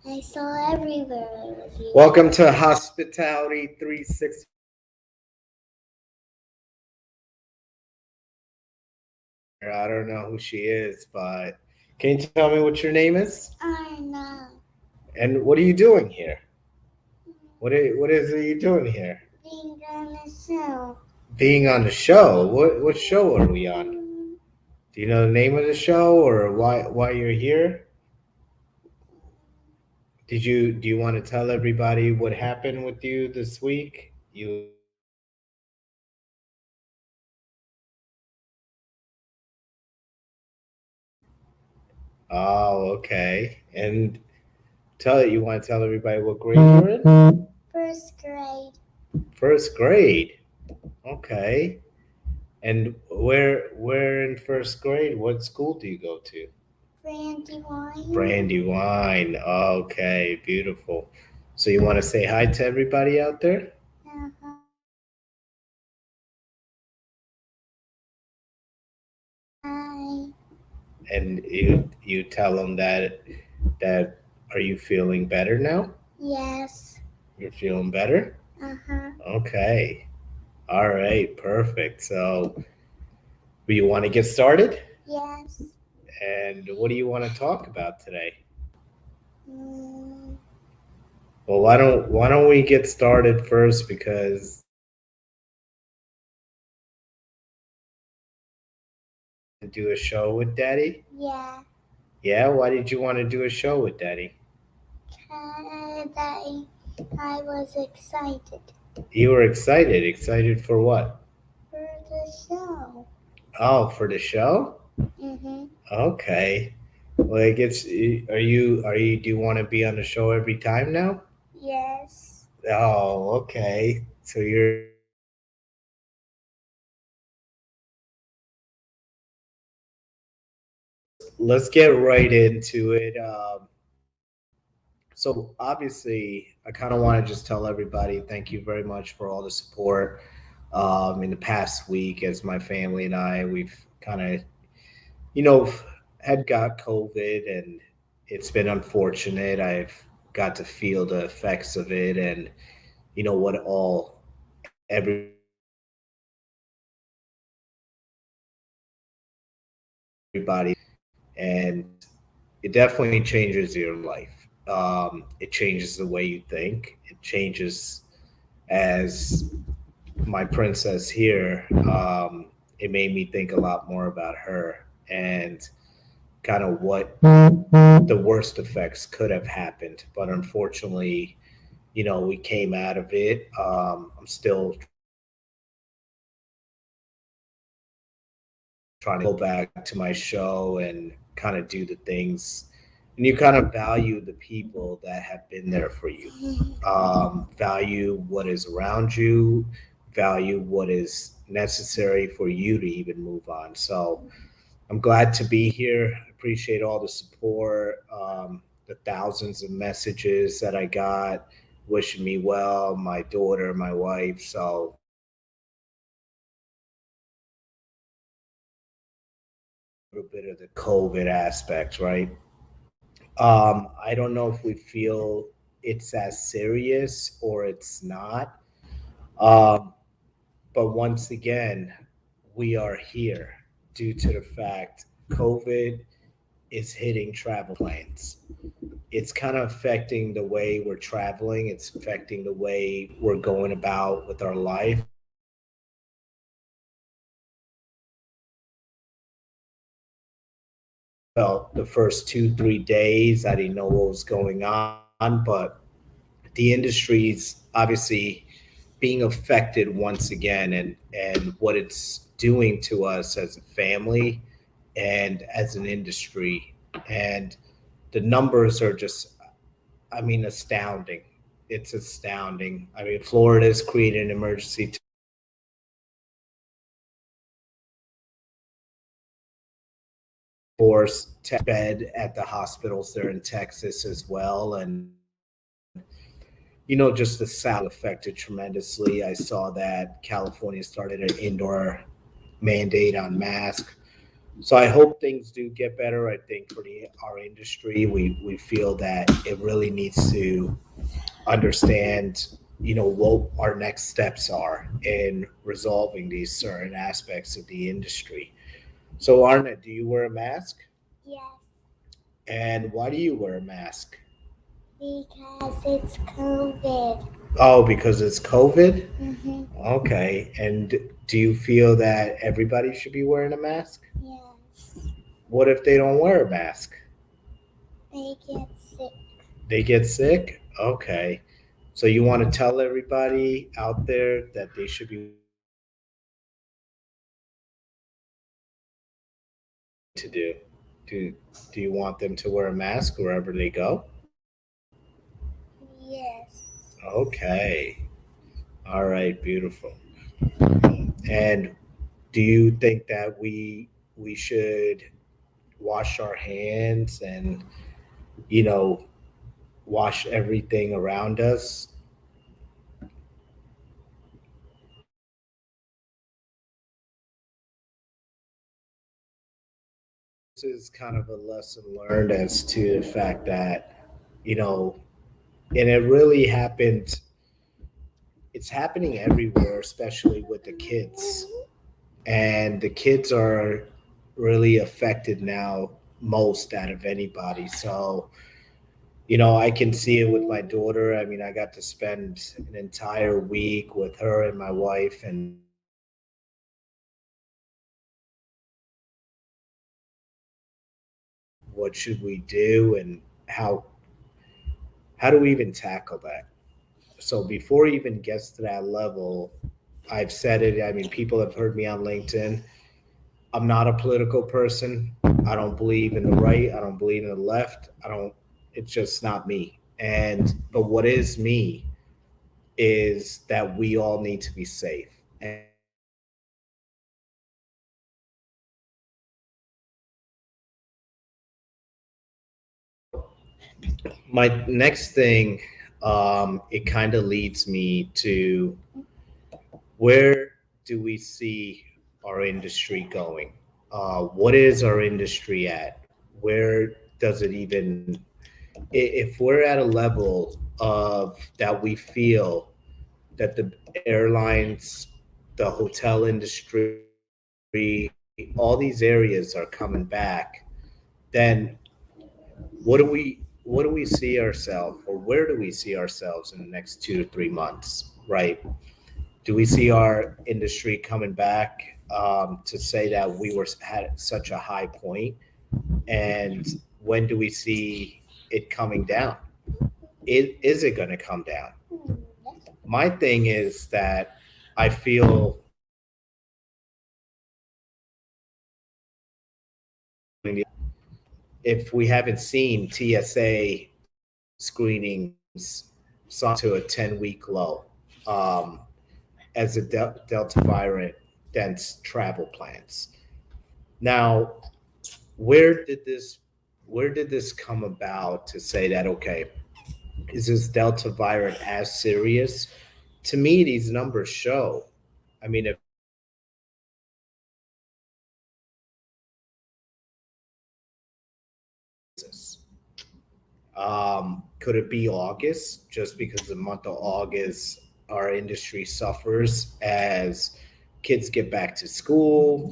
I saw everywhere with you. Welcome to Hospitality 360. I don't know who she is, but can you tell me what your name is? I know. And what are you doing here? What is it you doing here? Being on the show. Being on the show. What show are we on? Do you know the name of the show or why you're here? Do you want to tell everybody what happened with you this week? You Oh, okay. And you want to tell everybody what grade you're in? First grade. First grade. Okay. And where in first grade? What school do you go to? Brandywine. Brandywine. Okay, beautiful. So you want to say hi to everybody out there? Uh-huh. Hi. And you tell them that are you feeling better now? Yes. You're feeling better? Uh-huh. Okay. All right, perfect. So, do you want to get started? Yes. And what do you want to talk about today? Mm, Well, why don't we get started first because do a show with Daddy? yeah. Yeah, why did you want to do a show with Daddy? Cause I was excited You were excited. Excited for what? for the show. Oh, for the show? Mm-hmm. Okay. Well, are you do you want to be on the show every time now? Yes. Oh, okay. So you're let's get right into it. So obviously, I kind of want to just tell everybody thank you very much for all the support in the past week. As my family and I, we've kind of, you know, had got COVID, and it's been unfortunate. I've got to feel the effects of it, and what all everybody and it definitely changes your life. It changes the way you think. It changes as my princess here. It made me think a lot more about her and kind of what the worst effects could have happened. But unfortunately, we came out of it. I'm still trying to go back to my show and kind of do the things. And you kind of value the people that have been there for you, value what is around you, value what is necessary for you to even move on. So I'm glad to be here. Appreciate all the support, the thousands of messages that I got wishing me well, my daughter, my wife. So a little bit of the COVID aspect, right? I don't know if we feel it's as serious or it's not. Um, but once again, we are here due to the fact COVID is hitting travel plans. It's kind of affecting the way we're traveling, it's affecting the way we're going about with our life. Well, the first 2, 3 days, I didn't know what was going on, but the industry's obviously being affected once again, and what it's doing to us as a family and as an industry. And the numbers are just, I mean, astounding. It's astounding. I mean, Florida's created an emergency force bed at the hospitals there in Texas as well. And just the South affected tremendously. I saw that California started an indoor mandate on masks. So I hope things do get better. I think for our industry, we feel that it really needs to understand, what our next steps are in resolving these certain aspects of the industry. So Arna, do you wear a mask? Yes, And why do you wear a mask? because it's COVID. Oh, because it's COVID? Mm-hmm. Okay. And do you feel that everybody should be wearing a mask? Yes, What if they don't wear a mask? they get sick. They get sick? Okay. So you want to tell everybody out there that they should be wearing a mask, or to do? Do do you want them to wear a mask wherever they go? Yes. Okay. All right, beautiful. And do you think that we should wash our hands and, you know, wash everything around us? This is kind of a lesson learned as to the fact that, you know, and it really happened, it's happening everywhere, especially with the kids. And the kids are really affected now most out of anybody. So, I can see it with my daughter. I mean, I got to spend an entire week with her and my wife, and what should we do, and how do we even tackle that? So before it even gets to that level, I've said it. I mean, people have heard me on LinkedIn. I'm not a political person. I don't believe in the right. I don't believe in the left. I don't. It's just not me. But what is me is that we all need to be safe. And so my next thing, it kind of leads me to, where do we see our industry going? What is our industry at? Where does it even, if we're at a level of that we feel that the airlines, the hotel industry, all these areas are coming back, then what do we see ourselves, or where do we see ourselves in the next 2 to 3 months, right? Do we see our industry coming back, to say that we were had such a high point, and when do we see it coming down? Is it going to come down? My thing is that I feel if we haven't seen TSA screenings to a 10-week low, um, as the Delta variant dense travel plans. Now, where did this where did this come about to say that, okay, is this Delta variant as serious? To me, these numbers show. I mean, if could it be August? Just because the month of August, our industry suffers as kids get back to school,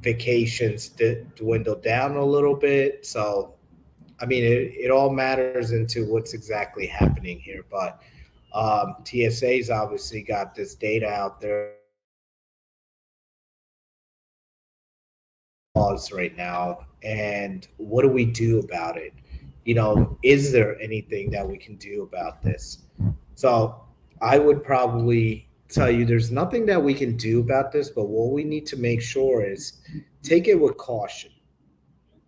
vacations dwindle down a little bit. So, I mean, it all matters into what's exactly happening here. But TSA's obviously got this data out there laws right now, and what do we do about it? Is there anything that we can do about this? So I would probably tell you there's nothing that we can do about this, but what we need to make sure is take it with caution.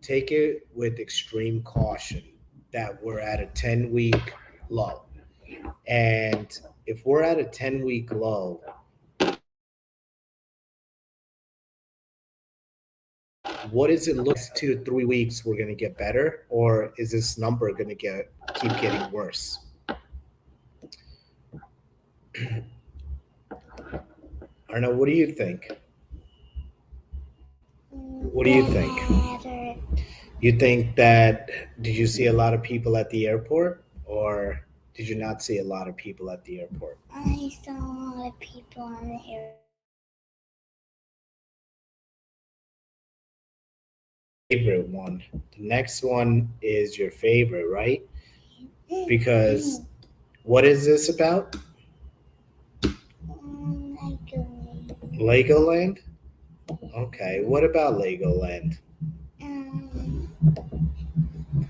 Take it with extreme caution that we're at a 10-week low. And if we're at a 10-week low, what is it look 2 to 3 weeks we're going to get better, or is this number going to keep getting worse? I don't know. What do you think? What do you think? Better. You think that did you see a lot of people at the airport or did you not see a lot of people at the airport? I saw a lot of people on the airport. Favorite one. The next one is your favorite, right? Because what is this about? Legoland? Okay, what about Legoland? Um,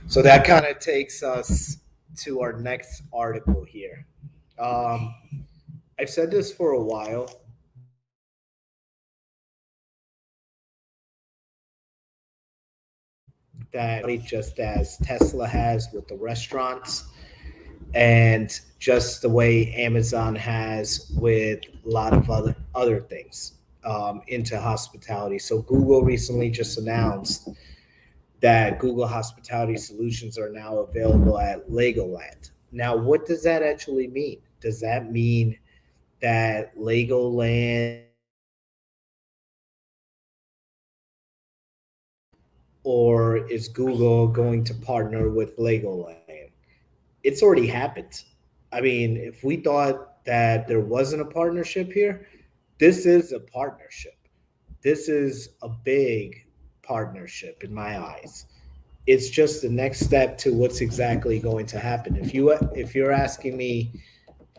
So that kind of takes us to our next article here. Um, I've said this for a while. That just as Tesla has with the restaurants, and just the way Amazon has with a lot of other things into hospitality. So Google recently just announced that Google Hospitality Solutions are now available at Legoland. Now, what does that actually mean? Does that mean that Legoland or is Google going to partner with Legoland? It's already happened. I mean, if we thought that there wasn't a partnership here, this is a partnership. This is a big partnership in my eyes. It's just the next step to what's exactly going to happen. If you're asking me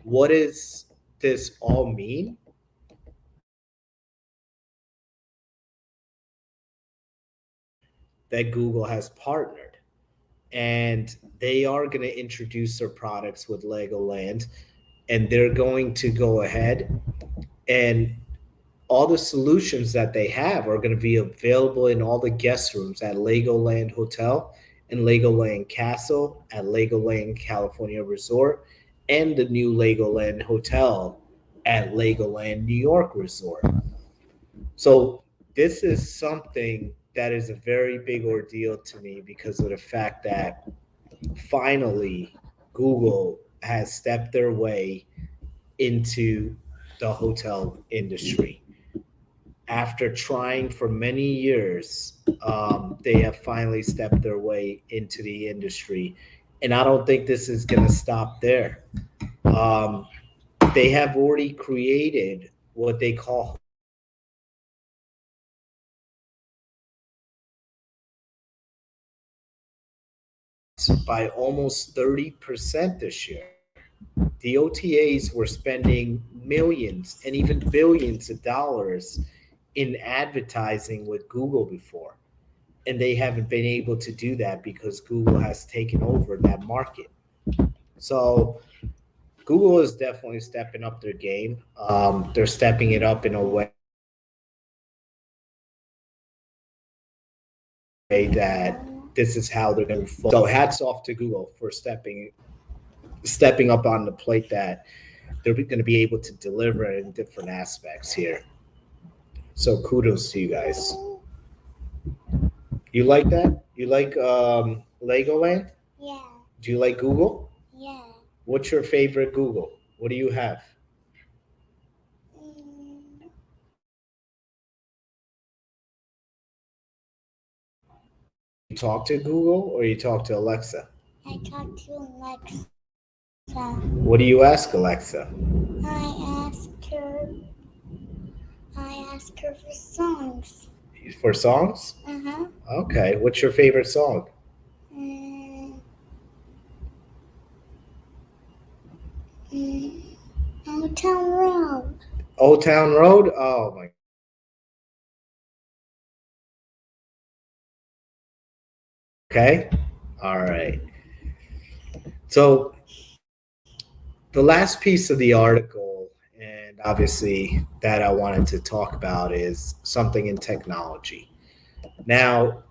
what does this all mean, that Google has partnered and they are going to introduce their products with Legoland and they're going to go ahead and all the solutions that they have are going to be available in all the guest rooms at Legoland Hotel and Legoland Castle at Legoland California Resort and the new Legoland Hotel at Legoland New York Resort. So this is something that is a very big ordeal to me because of the fact that finally Google has stepped their way into the hotel industry. After trying for many years, they have finally stepped their way into the industry. And I don't think this is going to stop there. Um, they have already created what they call by almost 30% this year. The OTAs were spending millions and even billions of dollars in advertising with Google before. And they haven't been able to do that because Google has taken over that market. So Google is definitely stepping up their game. They're stepping it up in a way that this is how they're going to move forward. So hats off to Google for stepping up on the plate that they're going to be able to deliver in different aspects here. So kudos to you guys. You like that? You like Legoland? yeah, Do you like Google? yeah. What's your favorite Google? What do you have? Mm, You talk to Google or you talk to Alexa? I talked to Alexa. What do you ask Alexa? I asked her. I asked her for songs. For songs? Uh-huh. Okay. What's your favorite song? Mm, mm, Old Town Road. Old Town Road? Oh my. Okay. All right. So the last piece of the article, and obviously that I wanted to talk about, is something in technology. Now,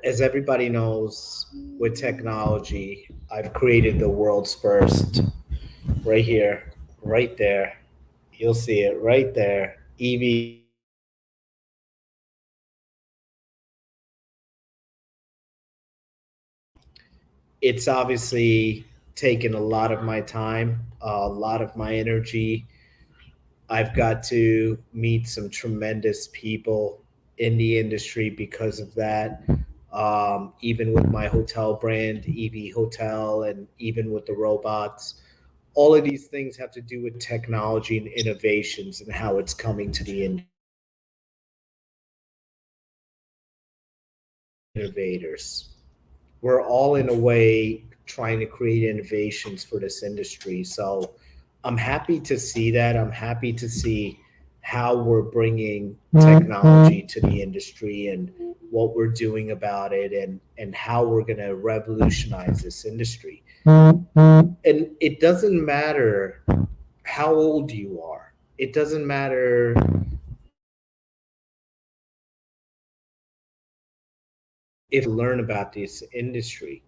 as everybody knows, with technology, I've created the world's first, right here, right there. You'll see it right there. EV. It's obviously taken a lot of my time, a lot of my energy. I've got to meet some tremendous people. in the industry because of that. Even with my hotel brand, EV Hotel, and even with the robots, all of these things have to do with technology and innovations and how it's coming to the innovators. We're all in a way trying to create innovations for this industry. So I'm happy to see that. I'm happy to see how we're bringing technology to the industry and what we're doing about it, and how we're going to revolutionize this industry. And it doesn't matter how old you are. It doesn't matter if you learn about this industry.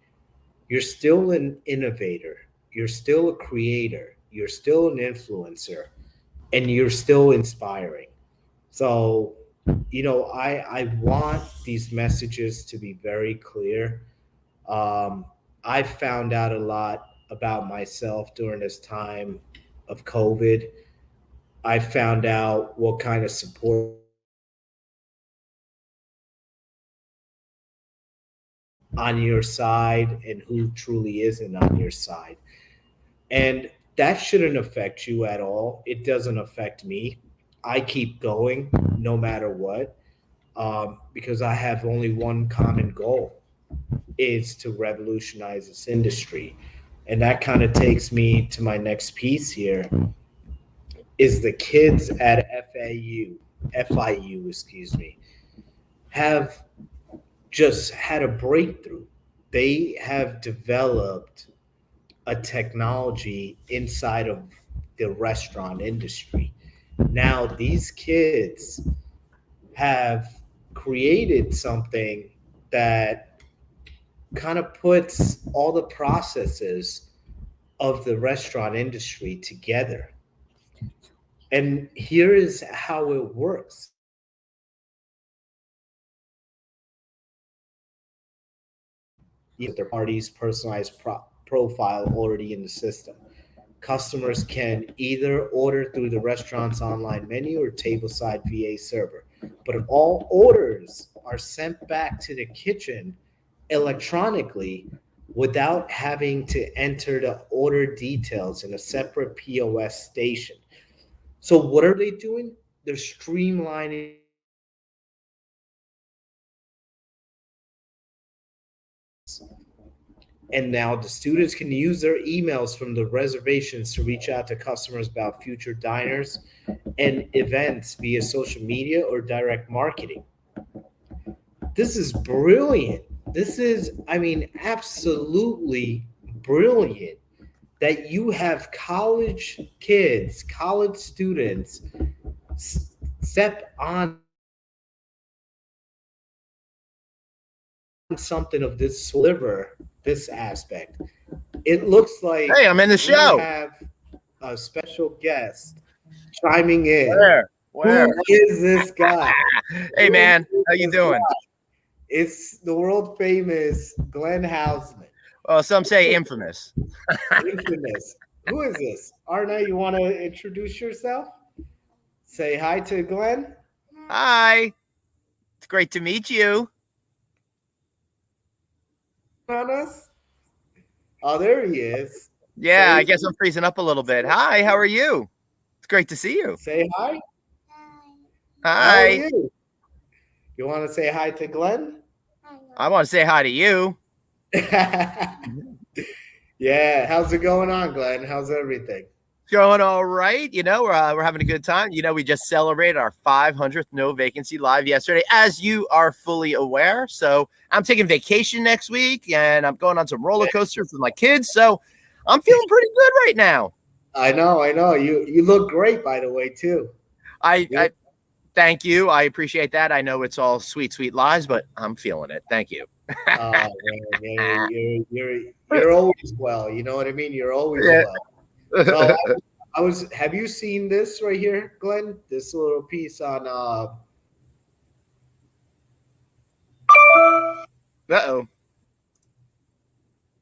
You're still an innovator. You're still a creator. You're still an influencer, and you're still inspiring. So, I want these messages to be very clear. Um, I found out a lot about myself during this time of COVID. I found out what kind of support on your side and who truly isn't on your side. And that shouldn't affect you at all. It doesn't affect me. I keep going no matter what, because I have only one common goal, is to revolutionize this industry. And that kind of takes me to my next piece here, is the kids at FIU, excuse me, have just had a breakthrough. They have developed a technology inside of the restaurant industry. Now, these kids have created something that kind of puts all the processes of the restaurant industry together. And here is how it works. Their party's personalized profile already in the system. Customers can either order through the restaurant's online menu or tableside VA server, but all orders are sent back to the kitchen electronically without having to enter the order details in a separate POS station. So, what are they doing? They're streamlining And now the students can use their emails from the reservations to reach out to customers about future diners and events via social media or direct marketing. This is brilliant. This is, I mean, absolutely brilliant that you have college kids, college students step on something of this sliver, this aspect. It looks like Hey, I'm in the we show. have a special guest chiming in. Where? Who Where? is this guy? Hey, Who man. is How you this guy? doing? It's the world famous Glenn Hausman, Well, some say infamous. infamous. Who is this? Arna, you want to introduce yourself? Say hi to Glenn Hi. It's great to meet you. on us. Oh, there he is. Yeah, I Say guess I'm freezing up a little bit. Hi, how are you? It's great to see you. say hi. Hi. How are Hi. you? You want to say hi to Glenn? I want to say hi to you. Yeah, how's it going on, Glenn? How's everything? Going all right. We're having a good time. We just celebrated our 500th No Vacancy Live yesterday, as you are fully aware. So I'm taking vacation next week, and I'm going on some roller coasters with my kids. So I'm feeling pretty good right now. I know, I know. You look great, by the way, too. I, You, I thank you. I appreciate that. I know it's all sweet, sweet lies, but I'm feeling it. Thank you. oh man, yeah, you're always well. You know what I mean? You're always Yeah. well. So I was. Have you seen this right here, Glenn? This little piece on Uh-oh.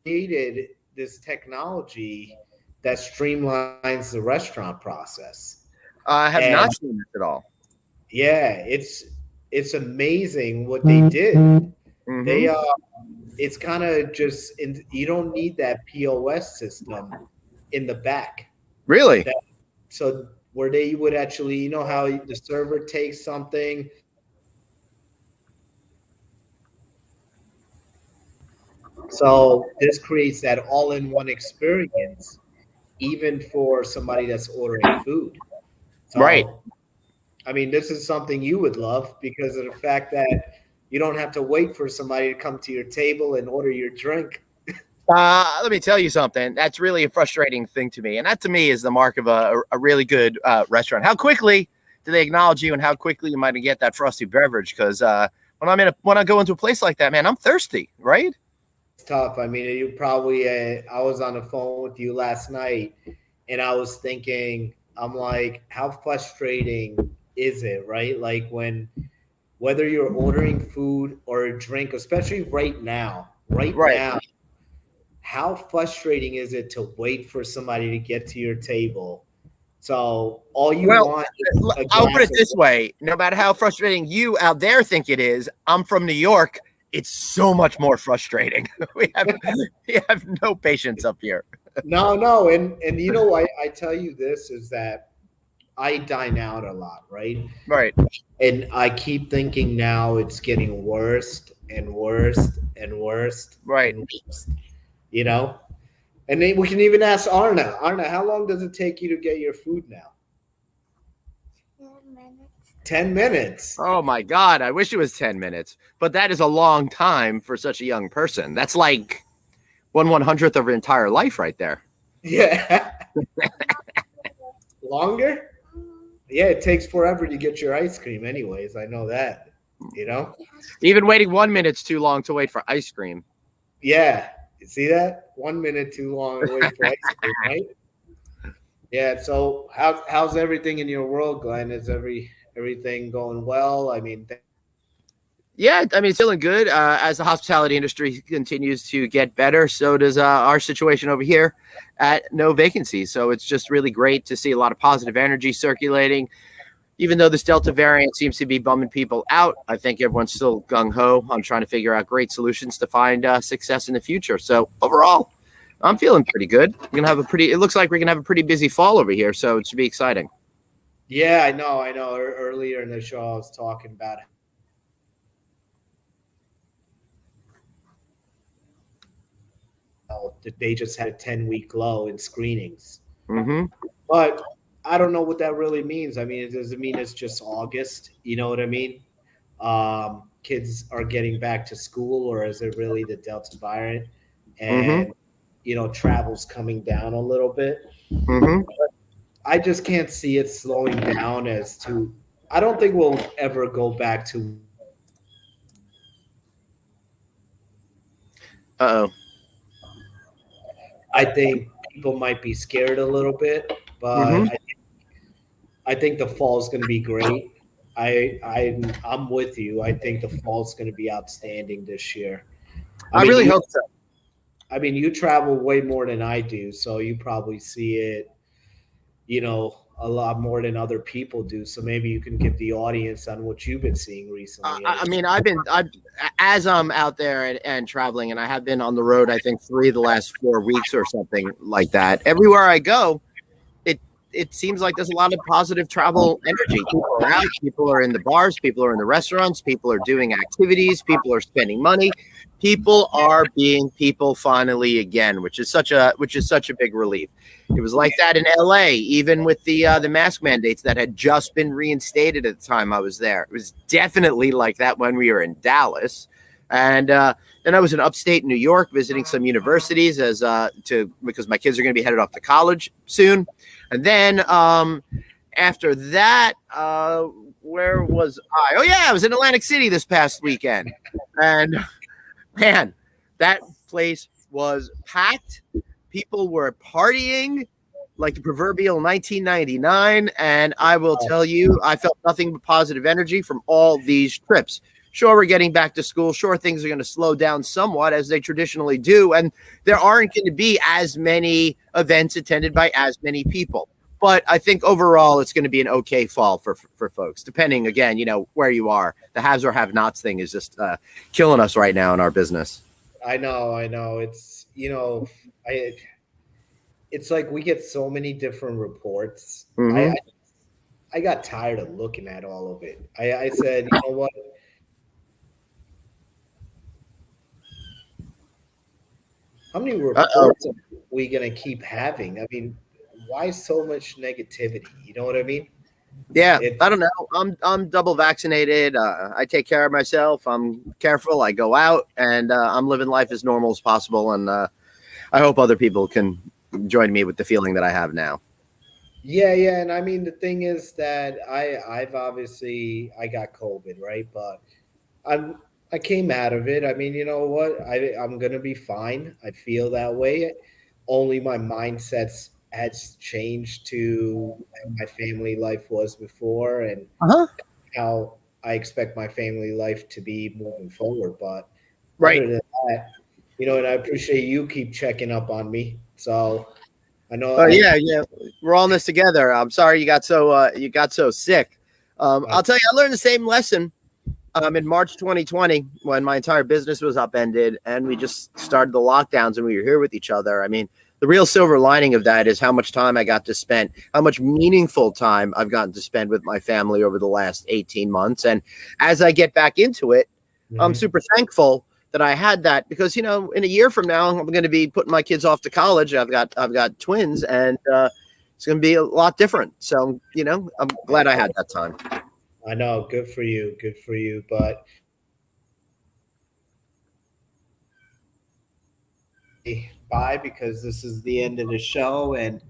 created this technology that streamlines the restaurant process. I have And not seen this at all. yeah, it's amazing what they did. They it's kind of just you don't need that POS system in the back. Really? That, so where they would actually, you know how the server takes something. So this creates that all-in-one experience, even for somebody that's ordering food. Right. So, I mean, this is something you would love because of the fact that you don't have to wait for somebody to come to your table and order your drink. Let me tell you something. That's really a frustrating thing to me, and that to me is the mark of a really good restaurant. How quickly do they acknowledge you, and how quickly you might get that frosty beverage? Because when I go into a place like that, man, I'm thirsty, right? It's tough. I mean, you probably I was on the phone with you last night, and I was thinking, I'm like, how frustrating is it, right? Like whether you're ordering food or a drink, especially right now, right now, how frustrating is it to wait for somebody to get to your table? So all you want is I'll put it this way: no matter how frustrating you out there think it is, I'm from New York. It's so much more frustrating. we have no patience up here. No, and you know, I tell you this is that I dine out a lot, right? Right. And I keep thinking now it's getting worse and worse and worse. Right. And worse, you know? And then we can even ask Arna. Arna, how long does it take you to get your food now? 10 minutes. 10 minutes. Oh my God. I wish it was 10 minutes, but that is a long time for such a young person. That's like 1/100th of her entire life right there. Yeah. Longer? Yeah, it takes forever to get your ice cream anyways. I know that, you know? Even waiting 1 minute's too long to wait for ice cream. Yeah. You see that? 1 minute too long to wait for ice cream, right? Yeah, so how's everything in your world, Glenn? Is everything going well? I mean, yeah, I mean, it's feeling good. As the hospitality industry continues to get better, so does our situation over here at No Vacancy. So it's just really great to see a lot of positive energy circulating. Even though this Delta variant seems to be bumming people out, I think everyone's still gung-ho on trying to figure out great solutions to find success in the future. So overall, I'm feeling pretty good. It looks like we're going to have a pretty busy fall over here, so it should be exciting. Yeah, I know. Earlier in the show, I was talking about that they just had a 10-week low in screenings. But I don't know what that really means. I mean, does it mean it's just August? You know what I mean? Kids are getting back to school, or is it really the Delta variant? And, you know, travel's coming down a little bit. But I just can't see it slowing down I don't think we'll ever go back to. Uh-oh. I think people might be scared a little bit, but I think the fall is going to be great. I'm with you. I think the fall is going to be outstanding this year. I really hope so. I mean, you travel way more than I do, so you probably see it, you know, a lot more than other people do. So maybe you can give the audience on what you've been seeing recently. I mean, as I'm out there and traveling, and I have been on the road, I think 3 of the last 4 weeks or something like that. Everywhere I go, it seems like there's a lot of positive travel energy. People are out, people are in the bars, people are in the restaurants, people are doing activities, people are spending money. People are being people finally again, which is such a big relief. It was like that in LA, even with the mask mandates that had just been reinstated at the time I was there. It was definitely like that when we were in Dallas. And then I was in upstate New York visiting some universities because my kids are going to be headed off to college soon. And then after that, where was I? Oh, yeah, I was in Atlantic City this past weekend. And, man, that place was packed. People were partying like the proverbial 1999. And I will tell you, I felt nothing but positive energy from all these trips. Sure, we're getting back to school. Sure, things are going to slow down somewhat as they traditionally do. And there aren't going to be as many events attended by as many people. But I think overall it's going to be an okay fall for folks, depending again, where you are. The haves or have-nots thing is just killing us right now in our business. I know. It's I it's like we get so many different reports. Mhm. I got tired of looking at all of it. I said, you know what? How many Uh-oh. reports are we gonna keep having? I mean, why so much negativity? You know what I mean? Yeah, It's I don't know. I'm double vaccinated. I take care of myself. I'm careful. I go out, and I'm living life as normal as possible. And I hope other people can join me with the feeling that I have now. yeah, and I mean the thing is that I've obviously I got COVID, right? But I came out of it. I mean, you know what? I'm gonna be fine. I feel that way. Only my mindsets has changed to how my family life was before and Uh-huh. how I expect my family life to be moving forward. But Right. other than that, and I appreciate you keep checking up on me. So I know Yeah. We're all in this together. I'm sorry you got so sick. I I'll tell you, I learned the same lesson in March 2020 when my entire business was upended and we just started the lockdowns and we were here with each other. I mean, the real silver lining of that is how much time I got to spend, how much meaningful time I've gotten to spend with my family over the last 18 months. And as I get back into it, I'm Mhm. super thankful that I had that because, in a year from now, I'm going to be putting my kids off to college. I've got twins and it's going to be a lot different. So, I'm glad I had that time. I know, good for you, good for you. But bye because this is the end of the show, and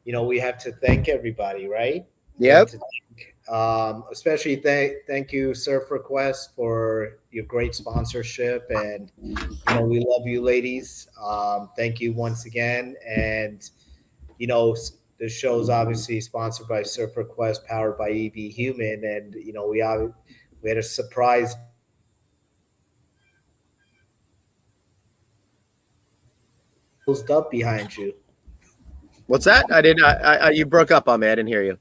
we have to thank everybody, right? We have Yep. to especially thank you, Surf Request, for your great sponsorship, and we love you, ladies. Thank you once again, and the show's obviously sponsored by Surf Request, powered by EB Human, and we had a surprise closed up behind you. What's that? I didn't. You broke up on me. I didn't hear you.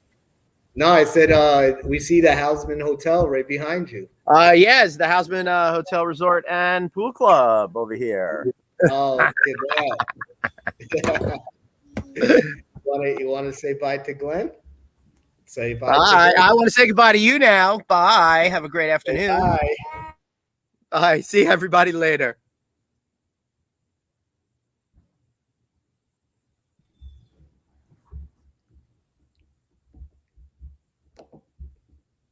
No, I said we see the Houseman Hotel right behind you. Yes, the Houseman Hotel Resort and Pool Club over here. Oh, look at that. You want to say bye to Glenn? Say bye to Bye. Glenn. I want to say goodbye to you now. Bye. Have a great Say afternoon. bye. Bye. See everybody later.